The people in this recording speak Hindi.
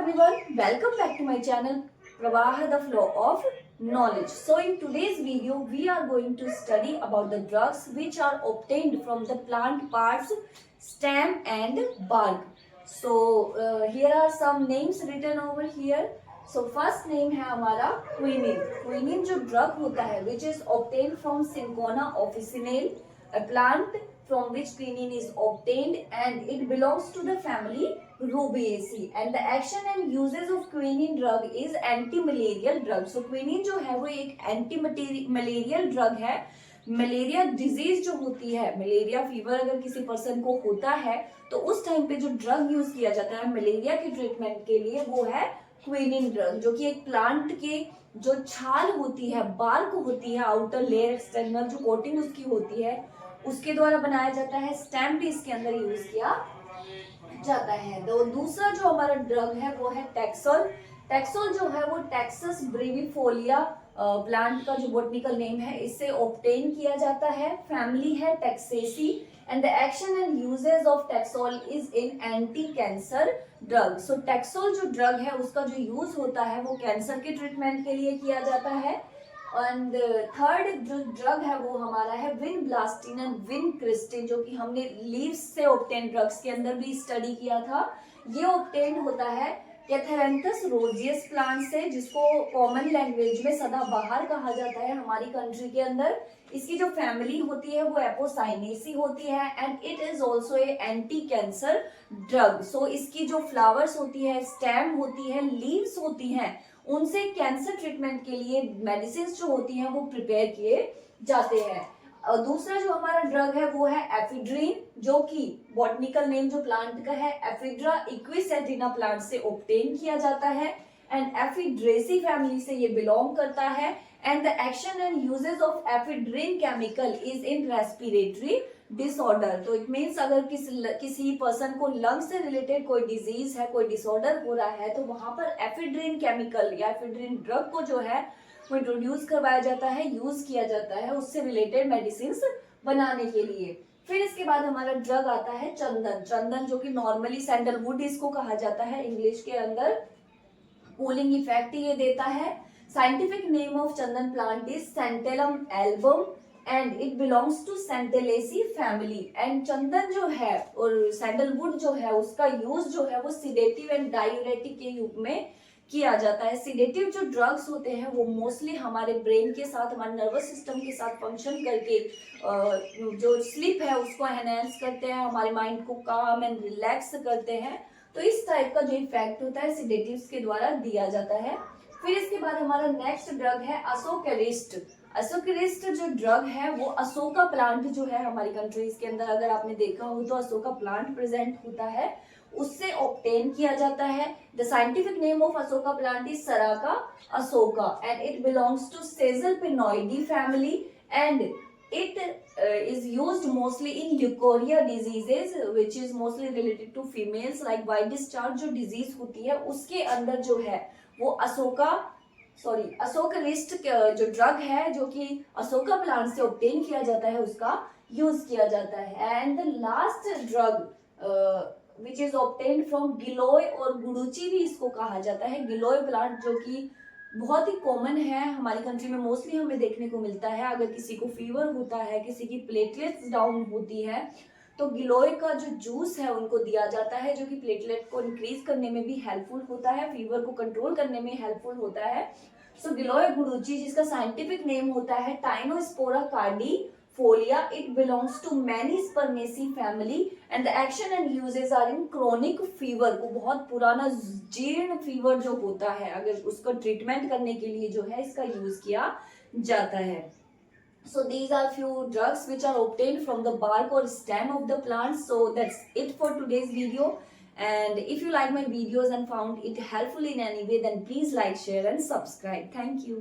everyone, welcome back to my channel Pravaha, the flow of knowledge. So in today's video we are going to study about the drugs which are obtained from the plant parts, stem and bark. So here are some names written over here. So first name है हमारा quinine. Quinine जो drug होता है which is obtained from Cinchona officinale, a plant from which quinine is obtained and it belongs to the family Rubiaceae, and the action and uses of quinine drug is anti-malarial drug. So quinine जो है वो एक anti-malarial drug है. मलेरिया डिजीज जो होती है, मलेरिया फीवर अगर किसी पर्सन को होता है तो उस टाइम पे जो ड्रग यूज किया जाता है मलेरिया के ट्रीटमेंट के लिए वो है क्विनिन ड्रग, जो कि एक प्लांट के जो छाल होती है, बार्क होती है, आउटर लेयर एक्सटर्नल जो कोटिंग उसकी होती है उसके द्वारा बनाया जाता है. स्टेम भी इसके अंदर यूज किया जाता है. तो दूसरा जो हमारा ड्रग है वो है टैक्सोल. टैक्सोल जो है वो टैक्सस ब्रेविफोलिया प्लांट का जो बॉटनिकल नेम है इससे ऑब्टेन किया जाता है. फैमिली है Taxaceae and the action and uses of Taxol is in anti cancer drug. So Taxol जो ड्रग है उसका जो यूज होता है वो कैंसर के ट्रीटमेंट के लिए किया जाता है. एंड थर्ड जो ड्रग है वो हमारा है विनब्लास्टिन एंड विनक्रिस्टिन, जो कि हमने लीव्स से ऑब्टेन ड्रग्स के अंदर भी स्टडी किया था. ये ऑब्टेन होता है कैथेरेंथस रोजियस प्लांट से, जिसको कॉमन लैंग्वेज में सदाबहार कहा जाता है हमारी कंट्री के अंदर. इसकी जो फैमिली होती है वो एपोसाइनेसी होती है and it is also a anti cancer drug. So इसकी जो फ्लावर्स होती है, स्टेम होती है, लीव्स होती हैं, उनसे कैंसर ट्रीटमेंट के लिए मेडिसिन जो होती हैं वो प्रिपेयर किए जाते हैं. दूसरा जो हमारा ड्रग है वो है एफिड्रीन, जो कि बॉटनिकल नेम जो प्लांट का है एफिड्रा इक्विसेटिना प्लांट से ऑब्टेन किया जाता है एंड एफिड्रेसी फैमिली से ये बिलोंग करता है. And the action and uses of ephedrine chemical is in respiratory disorder. तो इट मीन्स अगर किसी पर्सन को लंग से रिलेटेड कोई डिजीज है, कोई डिसऑर्डर हो रहा है तो वहां पर एफिड्रीन केमिकल या एफिड्रीन ड्रग को जो है वो इंट्रोड्यूस करवाया जाता है, यूज किया जाता है उससे रिलेटेड मेडिसिन बनाने के लिए. फिर इसके बाद हमारा ड्रग आता है चंदन. चंदन जो कि नॉर्मली सैंडलवुड इसको कहा जाता है इंग्लिश के अंदर, कूलिंग इफेक्ट ये देता है. Scientific name of chandan plant is Santalum album and it belongs to Santalaceae family. And चंदन जो है और सैंडलवुड जो है उसका यूज जो है वो सिडेटिव एंड डायूरेटिक के रूप में किया जाता है. सिडेटिव जो ड्रग्स होते हैं वो मोस्टली हमारे ब्रेन के साथ, हमारे नर्वस सिस्टम के साथ फंक्शन करके जो स्लीप है उसको एनहेंस करते हैं, हमारे माइंड को काम एंड रिलैक्स करते हैं. तो इस टाइप का जो इफेक्ट होता है सिडेटिव्स के द्वारा दिया जाता है. फिर इसके बाद हमारा नेक्स्ट ड्रग है असोकेरिस्ट. असोकेरिस्ट जो ड्रग है वो अशोका प्लांट जो है हमारी कंट्रीज के अंदर अगर आपने देखा हो तो अशोका प्लांट प्रेजेंट होता है, उससे ऑब्टेन किया जाता है. The scientific name of Ashoka plant is Saraca asoca and it belongs to Caesalpinioideae family and it is used mostly in leukorrhea diseases which is mostly related to females, like white discharge जो disease होती है उसके अंदर जो है वो असोकरिस्ट जो ड्रग है जो कि अशोका प्लांट से ऑब्टेन किया जाता है उसका यूज किया जाता है. And the last drug which is obtain from giloy और गुडुची भी इसको कहा जाता है. गिलोय प्लांट जो कि बहुत ही कॉमन है हमारी कंट्री में, मोस्टली हमें देखने को मिलता है. अगर किसी को फीवर होता है, किसी की प्लेटलेट्स डाउन होती है तो गिलोय का जो जूस है उनको दिया जाता है, जो कि प्लेटलेट को इंक्रीज करने में भी हेल्पफुल होता है, फीवर को कंट्रोल करने में हेल्पफुल होता है. सो गिलोय गुडुची जिसका साइंटिफिक नेम होता है Tinospora cordifolia, it belongs to Menispermaceae family and the action and uses are in chronic fever. को बहुत पुराना जीर्ण फीवर जो होता है अगर उसका ट्रीटमेंट करने के लिए जो है इसका यूज किया जाता है. So these are few drugs which are obtained from the bark or stem of the plant. So that's it for today's video. And if you like my videos and found it helpful in any way, then please like, share and subscribe. Thank you.